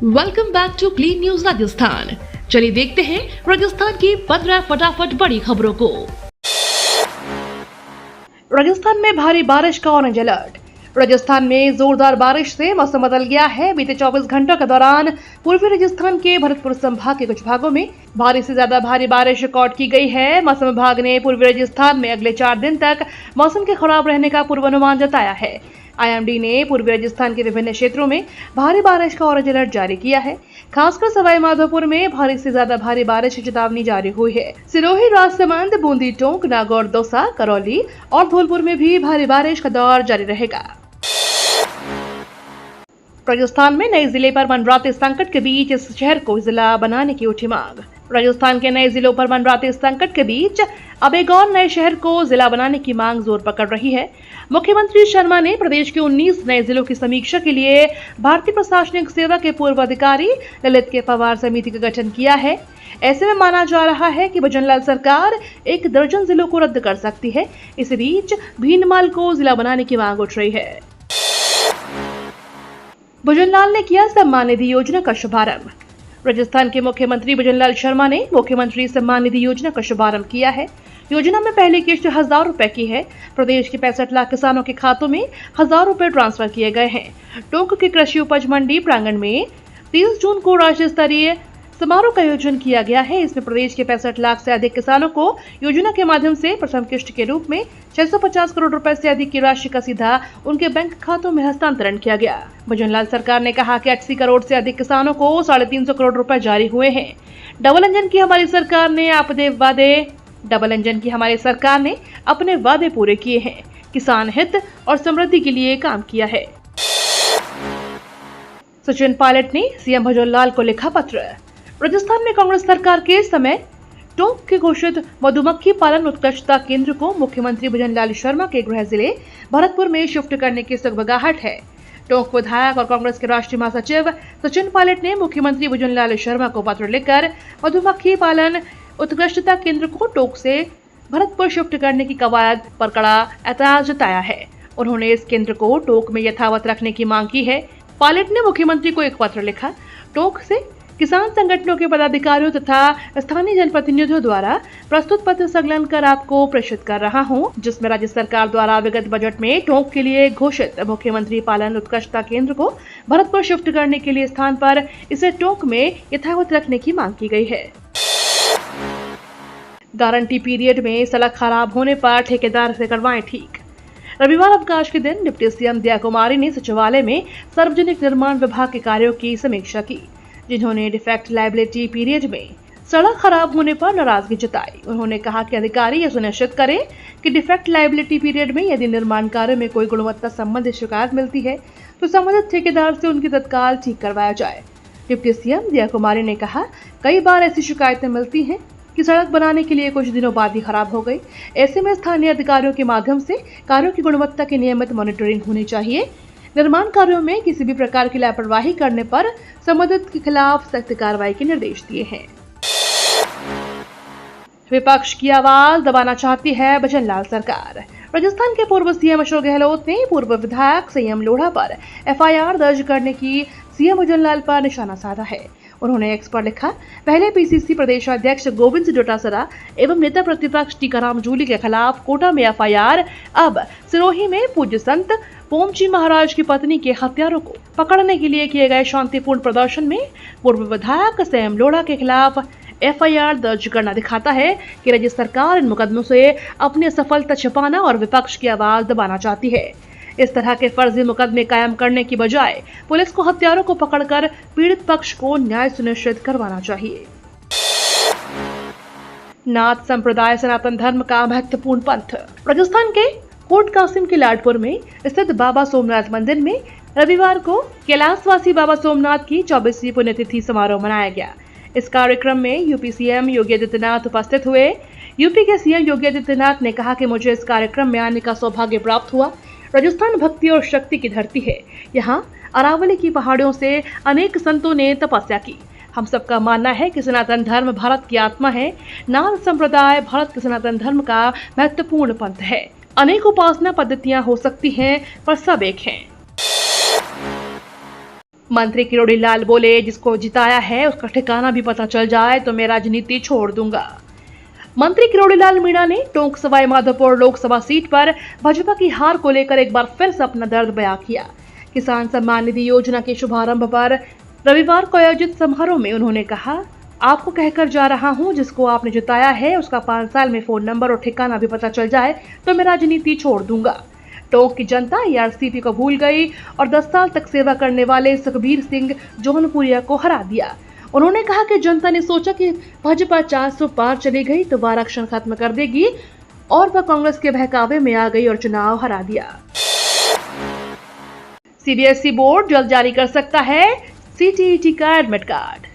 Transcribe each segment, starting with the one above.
Welcome back to clean news Rajasthan. चलिए देखते हैं राजस्थान की 15 फटाफट बड़ी खबरों को। राजस्थान में भारी बारिश का ऑरेंज अलर्ट। राजस्थान में जोरदार बारिश से मौसम बदल गया है। बीते 24 घंटों के दौरान पूर्वी राजस्थान के भरतपुर संभाग के कुछ भागों में भारी से ज्यादा भारी बारिश रिकॉर्ड की गई है। मौसम विभाग ने पूर्वी राजस्थान में अगले 4 दिन तक मौसम के खराब रहने का पूर्वानुमान जताया है। आईएमडी ने पूर्वी राजस्थान के विभिन्न क्षेत्रों में भारी बारिश का ऑरेंज अलर्ट जारी किया है। खासकर सवाई माधोपुर में भारी से ज्यादा भारी बारिश की चेतावनी जारी हुई है। सिरोही, राजसमंद, बूंदी, टोंक, नागौर, दौसा, करौली और धौलपुर में भी भारी बारिश का दौर जारी रहेगा। राजस्थान में नए जिले पर मंडराते संकट के बीच इस शहर को जिला बनाने की उठी मांग। राजस्थान के नए जिलों पर मंडराते संकट के बीच अब एक और नए शहर को जिला बनाने की मांग जोर पकड़ रही है। मुख्यमंत्री शर्मा ने प्रदेश के 19 नए जिलों की समीक्षा के लिए भारतीय प्रशासनिक सेवा के पूर्व अधिकारी ललित के पवार समिति का गठन किया है। ऐसे में माना जा रहा है कि भजनलाल सरकार 1 दर्जन जिलों को रद्द कर सकती है। इस बीच भीनमाल को जिला बनाने की मांग उठ रही है। भजनलाल ने किया सम्मान निधि योजना का शुभारंभ। राजस्थान के मुख्यमंत्री भजनलाल शर्मा ने मुख्यमंत्री सम्मान निधि योजना का शुभारंभ किया है। योजना में पहली किश्त 1000 रुपए की है। प्रदेश के 65 लाख किसानों के खातों में 1000 रुपए ट्रांसफर किए गए हैं। टोंक के कृषि उपज मंडी प्रांगण में 30 जून को राज्य स्तरीय समारोह का आयोजन किया गया है। इसमें प्रदेश के 65 लाख से अधिक किसानों को योजना के माध्यम से प्रथम किश्त के रूप में 650 करोड़ रुपए से अधिक की राशि का सीधा उनके बैंक खातों में हस्तांतरण किया गया। भजनलाल सरकार ने कहा कि 80 करोड़ से अधिक किसानों को 350 करोड़ रुपए जारी हुए हैं। डबल इंजन की हमारी सरकार ने अपने वादे पूरे किए हैं। किसान हित और समृद्धि के लिए काम किया है। सचिन पायलट ने सीएम भजनलाल को लिखा पत्र। राजस्थान में कांग्रेस सरकार के समय टोंक के घोषित मधुमक्खी पालन उत्कृष्टता केंद्र को मुख्यमंत्री भजनलाल शर्मा के गृह जिले भरतपुर में शिफ्ट करने की सुगबगाहट है। टोंक विधायक और कांग्रेस के राष्ट्रीय महासचिव सचिन पायलट ने मुख्यमंत्री भजनलाल शर्मा को पत्र लिखकर मधुमक्खी पालन उत्कृष्टता केंद्र को टोंक से भरतपुर शिफ्ट करने की कवायद पर कड़ा ऐतराज जताया है। उन्होंने इस केंद्र को टोंक में यथावत रखने की मांग की है। पायलट ने मुख्यमंत्री को एक पत्र लिखा। टोंक से किसान संगठनों के पदाधिकारियों तथा स्थानीय जनप्रतिनिधियों द्वारा प्रस्तुत पत्र संकलन कर आपको प्रेषित कर रहा हूं, जिसमें राज्य सरकार द्वारा विगत बजट में टोंक के लिए घोषित मुख्यमंत्री पालन उत्कृष्टता केंद्र को भरतपुर शिफ्ट करने के लिए स्थान पर इसे टोंक में यथावत रखने की मांग की गई है। गारंटी पीरियड में सड़क खराब होने पर ठेकेदार से करवाएं ठीक। रविवार अवकाश के दिन डिप्टी सीएम दिया कुमारी ने सचिवालय में सार्वजनिक निर्माण विभाग के कार्यों की समीक्षा की, जिन्होंने डिफेक्ट लायबिलिटी पीरियड में सड़क खराब होने पर नाराजगी जताई। उन्होंने कहा कि अधिकारी यह सुनिश्चित करें कि डिफेक्ट लायबिलिटी पीरियड में यदि निर्माण कार्य में कोई गुणवत्ता संबंधित शिकायत मिलती है तो संबंधित ठेकेदार से उनकी तत्काल ठीक करवाया जाए। डिप्टी सीएम दिया कुमारी ने कहा, कई बार ऐसी शिकायतें मिलती हैं कि सड़क बनाने के लिए कुछ दिनों बाद ही खराब हो गई। ऐसे में स्थानीय अधिकारियों के माध्यम से कार्यों की गुणवत्ता की नियमित मॉनिटरिंग होनी चाहिए। निर्माण कार्यों में किसी भी प्रकार की लापरवाही करने पर संबंधित के खिलाफ सख्त कार्रवाई के निर्देश दिए हैं। विपक्ष की आवाज दबाना चाहती है भजनलाल सरकार। राजस्थान के पूर्व सीएम अशोक गहलोत ने पूर्व विधायक संयम लोढ़ा पर एफआईआर दर्ज करने की सीएम भजनलाल पर निशाना साधा है। उन्होंने एक्स पर लिखा, पहले पीसीसी प्रदेशाध्यक्ष गोविंद डोटासरा एवं नेता प्रतिपक्ष टीकाराम जूली के खिलाफ कोटा में एफआईआर, अब सिरोही में पूज्य संत पोमची महाराज की पत्नी के हत्यारों को पकड़ने के लिए किए गए शांतिपूर्ण प्रदर्शन में पूर्व विधायक संयम लोढ़ा के खिलाफ एफआईआर दर्ज करना दिखाता है कि राज्य सरकार इन मुकदमों से अपनी असफलता छिपाना और विपक्ष की आवाज दबाना चाहती है। इस तरह के फर्जी मुकदमे कायम करने की बजाय पुलिस को हत्यारों को पकड़कर पीड़ित पक्ष को न्याय सुनिश्चित करवाना चाहिए। नाथ संप्रदाय सनातन धर्म का महत्वपूर्ण पंथ। राजस्थान के कोट कासिम के लाडपुर में स्थित बाबा सोमनाथ मंदिर में रविवार को कैलाशवासी बाबा सोमनाथ की 24वीं पुण्यतिथि समारोह मनाया गया। इस कार्यक्रम में यूपी सीएम योगी आदित्यनाथ उपस्थित हुए। यूपी के सीएम योगी आदित्यनाथ ने कहा कि मुझे इस कार्यक्रम में आने का सौभाग्य प्राप्त हुआ। राजस्थान भक्ति और शक्ति की धरती है। यहाँ अरावली की पहाड़ियों से अनेक संतों ने तपस्या की। हम सबका मानना है कि सनातन धर्म भारत की आत्मा है। नाथ संप्रदाय भारत के सनातन धर्म का महत्वपूर्ण पंथ है। अनेक उपासना पद्धतियां हो सकती हैं, पर सब एक हैं। मंत्री किरोड़ी लाल बोले, जिसको जिताया है उसका ठिकाना भी पता चल जाए तो मैं राजनीति छोड़ दूंगा। मंत्री किरोड़ी लाल मीणा ने टोंक सवाई माधोपुर लोकसभा सीट पर भाजपा की हार को लेकर एक बार फिर से अपना दर्द बयां किया। किसान सम्मान निधि योजना के शुभारंभ पर रविवार को आयोजित समारोह में उन्होंने कहा, आपको कहकर जा रहा हूं, जिसको आपने जिताया है उसका 5 साल में फोन नंबर और ठिकाना भी पता चल जाए तो मैं राजनीति छोड़ दूंगा। टोंक की जनता ईआरसीपी को भूल गई और 10 साल तक सेवा करने वाले सुखबीर सिंह जौनपुरिया को हरा दिया। उन्होंने कहा कि जनता ने सोचा कि भाजपा 400 पार चली गई तो वह आरक्षण खत्म कर देगी और वह कांग्रेस के बहकावे में आ गई और चुनाव हरा दिया। सीबीएसई बोर्ड जल्द जारी कर सकता है सीटीईटी का एडमिट कार्ड।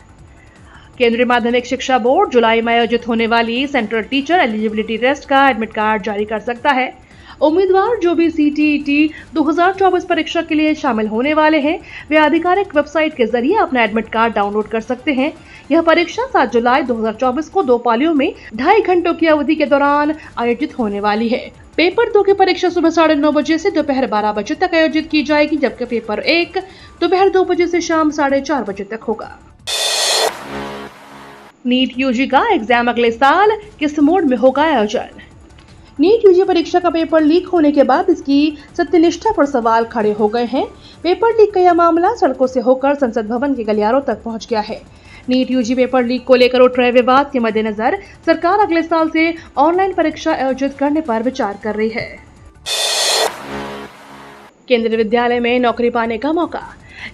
केंद्रीय माध्यमिक शिक्षा बोर्ड जुलाई में आयोजित होने वाली सेंट्रल टीचर एलिजिबिलिटी टेस्ट का एडमिट कार्ड जारी कर सकता है। उम्मीदवार जो भी सीटीईटी 2024 परीक्षा के लिए शामिल होने वाले हैं, वे आधिकारिक वेबसाइट के जरिए अपना एडमिट कार्ड डाउनलोड कर सकते हैं। यह परीक्षा 7 जुलाई 2024 को 2 पालियों में 2.5 घंटों की अवधि के दौरान आयोजित होने वाली है। पेपर 2 की परीक्षा सुबह 9:30 बजे से दोपहर 12 बजे तक आयोजित की जाएगी, जबकि पेपर 1 दोपहर 2 बजे से शाम 4:30 बजे तक होगा। नीट यूजी का एग्जाम अगले साल किस मोड में होगा आयोजन? नीट यूजी परीक्षा का पेपर लीक होने के बाद इसकी सत्यनिष्ठा पर सवाल खड़े हो गए हैं। पेपर लीक का यह मामला सड़कों से होकर संसद भवन के गलियारों तक पहुंच गया है। नीट यूजी पेपर लीक को लेकर उठ रहे विवाद के मद्देनजर सरकार अगले साल से ऑनलाइन परीक्षा आयोजित करने पर विचार कर रही है। केंद्रीय विद्यालय में नौकरी पाने का मौका।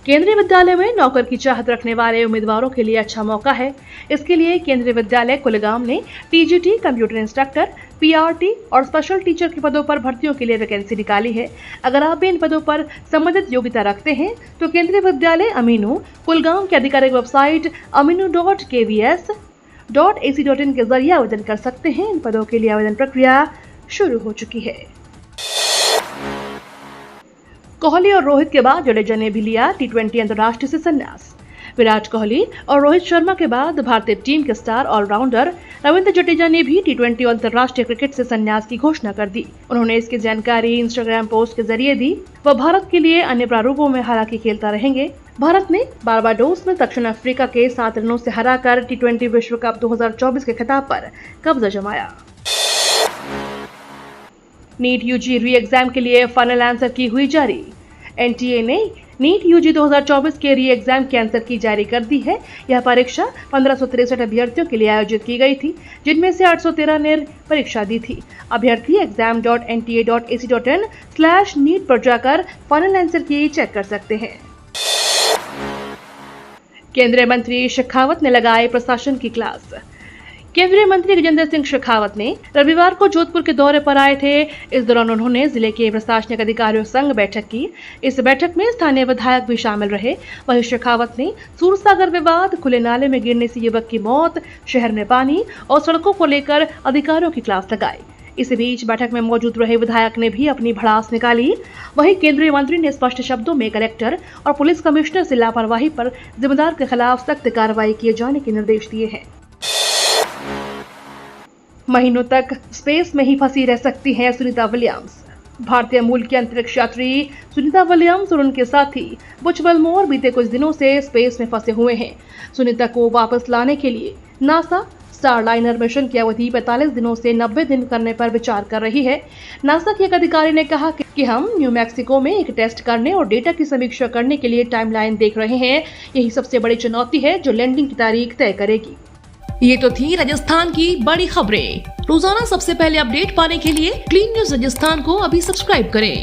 केंद्रीय विद्यालय में नौकर की चाहत रखने वाले उम्मीदवारों के लिए अच्छा मौका है। इसके लिए केंद्रीय विद्यालय कुलगाम ने टीजीटी, कंप्यूटर इंस्ट्रक्टर, पीआरटी और स्पेशल टीचर के पदों पर भर्तियों के लिए वैकेंसी निकाली है। अगर आप भी इन पदों पर संबंधित योग्यता रखते हैं तो केंद्रीय विद्यालय अमीनू कुलगाम की आधिकारिक वेबसाइट aminu.kvs.ac.in के जरिए आवेदन कर सकते हैं। इन पदों के लिए आवेदन प्रक्रिया शुरू हो चुकी है। कोहली और रोहित के बाद जडेजा ने भी लिया टी20 अंतर्राष्ट्रीय से संन्यास। विराट कोहली और रोहित शर्मा के बाद भारतीय टीम के स्टार ऑलराउंडर रविंद्र जडेजा ने भी टी20 अंतर्राष्ट्रीय क्रिकेट से संन्यास की घोषणा कर दी। उन्होंने इसकी जानकारी इंस्टाग्राम पोस्ट के जरिए दी। वह भारत के लिए अन्य प्रारूपों में हालांकि खेलता रहेंगे। भारत ने बारबाडोस में दक्षिण अफ्रीका के 7 रनों से हराकर टी20 विश्व कप 2024 के खिताब पर कब्जा जमाया। नीट यूजी री एग्जाम के लिए फाइनल आंसर की हुई जारी। एनटीए ने नीट यूजी 2024 के री एग्जाम की आंसर की जारी कर दी है। यह परीक्षा 1563 अभ्यर्थियों के लिए आयोजित की गई थी, जिनमें से 813 ने परीक्षा दी थी। अभ्यर्थी exam.nta.ac.in/नीट पर जाकर फाइनल आंसर की चेक कर सकते हैं। केंद्रीय मंत्री शेखावत ने लगाए प्रशासन की क्लास। केंद्रीय मंत्री गजेंद्र सिंह शेखावत ने रविवार को जोधपुर के दौरे पर आए थे। इस दौरान उन्होंने जिले के प्रशासनिक अधिकारियों संग बैठक की। इस बैठक में स्थानीय विधायक भी शामिल रहे। वहीं शेखावत ने सूरसागर विवाद, खुले नाले में गिरने से युवक की मौत, शहर में पानी और सड़कों को लेकर अधिकारियों की क्लास लगाई। इस बीच बैठक में मौजूद रहे विधायक ने भी अपनी भड़ास निकाली। वहीं केंद्रीय मंत्री ने स्पष्ट शब्दों में कलेक्टर और पुलिस कमिश्नर से लापरवाही पर जिम्मेदार के खिलाफ सख्त कार्रवाई किए जाने के निर्देश दिए हैं। महीनों तक स्पेस में ही फंसी रह सकती हैं सुनीता विलियम्स। भारतीय मूल की अंतरिक्ष यात्री सुनीता विलियम्स और उनके साथी बुच विल्मोर बीते कुछ दिनों से स्पेस में फंसे हुए हैं। सुनीता को वापस लाने के लिए नासा स्टारलाइनर मिशन की अवधि 45 दिनों से 90 दिन करने पर विचार कर रही है। नासा के एक अधिकारी ने कहा कि हम न्यू मैक्सिको में एक टेस्ट करने और डेटा की समीक्षा करने के लिए टाइमलाइन देख रहे हैं। यही सबसे बड़ी चुनौती है जो लैंडिंग की तारीख तय करेगी। ये तो थी राजस्थान की बड़ी खबरें। रोजाना सबसे पहले अपडेट पाने के लिए क्लीन न्यूज राजस्थान को अभी सब्सक्राइब करें।